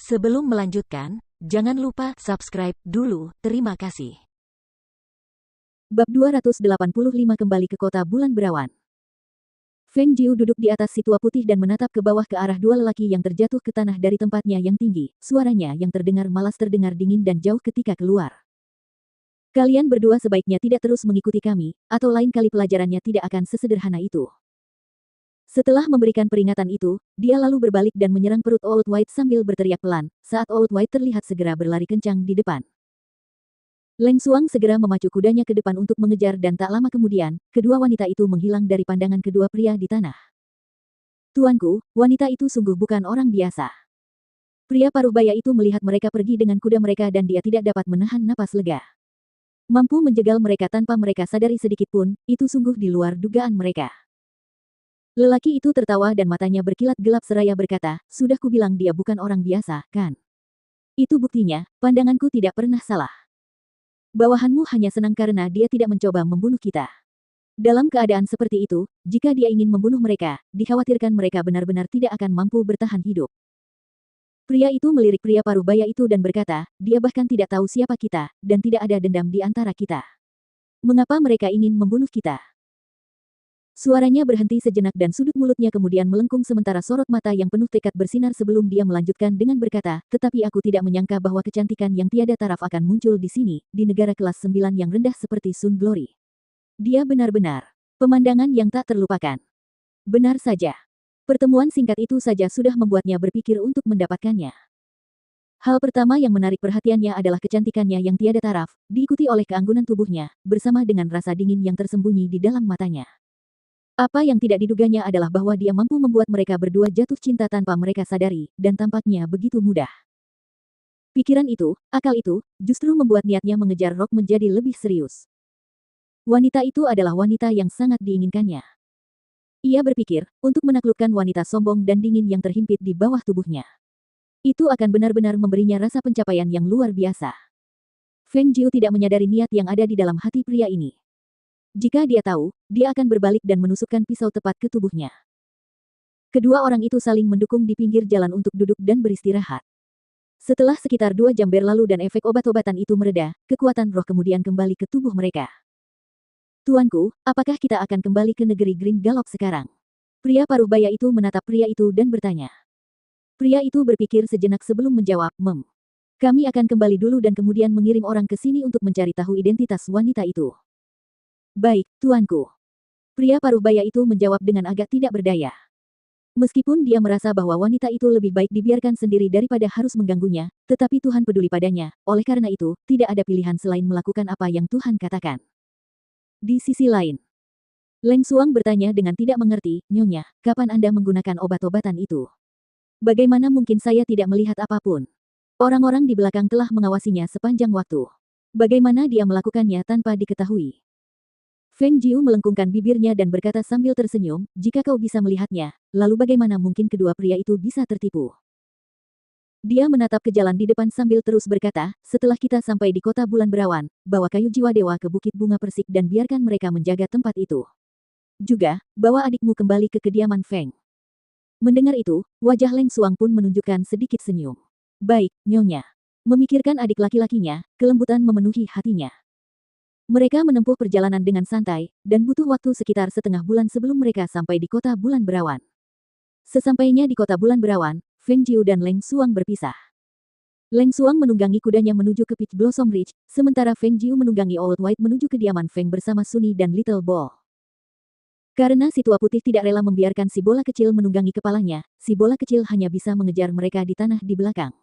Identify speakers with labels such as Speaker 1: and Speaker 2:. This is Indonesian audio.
Speaker 1: Sebelum melanjutkan, jangan lupa subscribe dulu. Terima kasih.
Speaker 2: Bab 285 kembali ke kota bulan berawan. Feng Jiu duduk di atas si tua putih dan menatap ke bawah ke arah dua lelaki yang terjatuh ke tanah dari tempatnya yang tinggi. Suaranya yang terdengar malas terdengar dingin dan jauh ketika keluar. Kalian berdua sebaiknya tidak terus mengikuti kami, atau lain kali pelajarannya tidak akan sesederhana itu. Setelah memberikan peringatan itu, dia lalu berbalik dan menyerang perut Old White sambil berteriak pelan, saat Old White terlihat segera berlari kencang di depan. Leng Xuang segera memacu kudanya ke depan untuk mengejar dan tak lama kemudian, kedua wanita itu menghilang dari pandangan kedua pria di tanah. Tuanku, wanita itu sungguh bukan orang biasa. Pria paruh baya itu melihat mereka pergi dengan kuda mereka dan dia tidak dapat menahan napas lega. Mampu menjegal mereka tanpa mereka sadari sedikit pun, itu sungguh di luar dugaan mereka. Lelaki itu tertawa dan matanya berkilat gelap seraya berkata, sudah kubilang dia bukan orang biasa, kan? Itu buktinya, pandanganku tidak pernah salah. Bawahanmu hanya senang karena dia tidak mencoba membunuh kita. Dalam keadaan seperti itu, jika dia ingin membunuh mereka, dikhawatirkan mereka benar-benar tidak akan mampu bertahan hidup. Pria itu melirik pria paruh baya itu dan berkata, dia bahkan tidak tahu siapa kita, dan tidak ada dendam di antara kita. Mengapa mereka ingin membunuh kita? Suaranya berhenti sejenak dan sudut mulutnya kemudian melengkung sementara sorot mata yang penuh tekad bersinar sebelum dia melanjutkan dengan berkata, tetapi aku tidak menyangka bahwa kecantikan yang tiada taraf akan muncul di sini, di negara kelas 9 yang rendah seperti Sun Glory. Dia benar-benar pemandangan yang tak terlupakan. Benar saja. Pertemuan singkat itu saja sudah membuatnya berpikir untuk mendapatkannya. Hal pertama yang menarik perhatiannya adalah kecantikannya yang tiada taraf, diikuti oleh keanggunan tubuhnya, bersama dengan rasa dingin yang tersembunyi di dalam matanya. Apa yang tidak diduganya adalah bahwa dia mampu membuat mereka berdua jatuh cinta tanpa mereka sadari, dan tampaknya begitu mudah. Pikiran itu, akal itu, justru membuat niatnya mengejar Rock menjadi lebih serius. Wanita itu adalah wanita yang sangat diinginkannya. Ia berpikir, untuk menaklukkan wanita sombong dan dingin yang terhimpit di bawah tubuhnya. Itu akan benar-benar memberinya rasa pencapaian yang luar biasa. Feng Jiu tidak menyadari niat yang ada di dalam hati pria ini. Jika dia tahu, dia akan berbalik dan menusukkan pisau tepat ke tubuhnya. Kedua orang itu saling mendukung di pinggir jalan untuk duduk dan beristirahat. Setelah sekitar 2 jam berlalu dan efek obat-obatan itu mereda, kekuatan roh kemudian kembali ke tubuh mereka. Tuanku, apakah kita akan kembali ke negeri Green Galok sekarang? Pria paruh baya itu menatap pria itu dan bertanya. Pria itu berpikir sejenak sebelum menjawab, Kami akan kembali dulu dan kemudian mengirim orang ke sini untuk mencari tahu identitas wanita itu. Baik, tuanku. Pria paruh baya itu menjawab dengan agak tidak berdaya. Meskipun dia merasa bahwa wanita itu lebih baik dibiarkan sendiri daripada harus mengganggunya, tetapi Tuhan peduli padanya, oleh karena itu, tidak ada pilihan selain melakukan apa yang Tuhan katakan. Di sisi lain, Leng Xuang bertanya dengan tidak mengerti, Nyonya, kapan Anda menggunakan obat-obatan itu? Bagaimana mungkin saya tidak melihat apapun? Orang-orang di belakang telah mengawasinya sepanjang waktu. Bagaimana dia melakukannya tanpa diketahui? Feng Jiu melengkungkan bibirnya dan berkata sambil tersenyum, jika kau bisa melihatnya, lalu bagaimana mungkin kedua pria itu bisa tertipu? Dia menatap ke jalan di depan sambil terus berkata, setelah kita sampai di kota bulan berawan, bawa kayu jiwa dewa ke bukit bunga persik dan biarkan mereka menjaga tempat itu. Juga, bawa adikmu kembali ke kediaman Feng. Mendengar itu, wajah Leng Xuang pun menunjukkan sedikit senyum. Baik, Nyonya. Memikirkan adik laki-lakinya, kelembutan memenuhi hatinya. Mereka menempuh perjalanan dengan santai, dan butuh waktu sekitar setengah bulan sebelum mereka sampai di kota bulan berawan. Sesampainya di kota bulan berawan, Feng Jiu dan Leng Xuang berpisah. Leng Xuang menunggangi kudanya menuju ke Peach Blossom Ridge, sementara Feng Jiu menunggangi Old White menuju kediaman Feng bersama Sunny dan Little Ball. Karena si tua putih tidak rela membiarkan si bola kecil menunggangi kepalanya, si bola kecil hanya bisa mengejar mereka di tanah di belakang.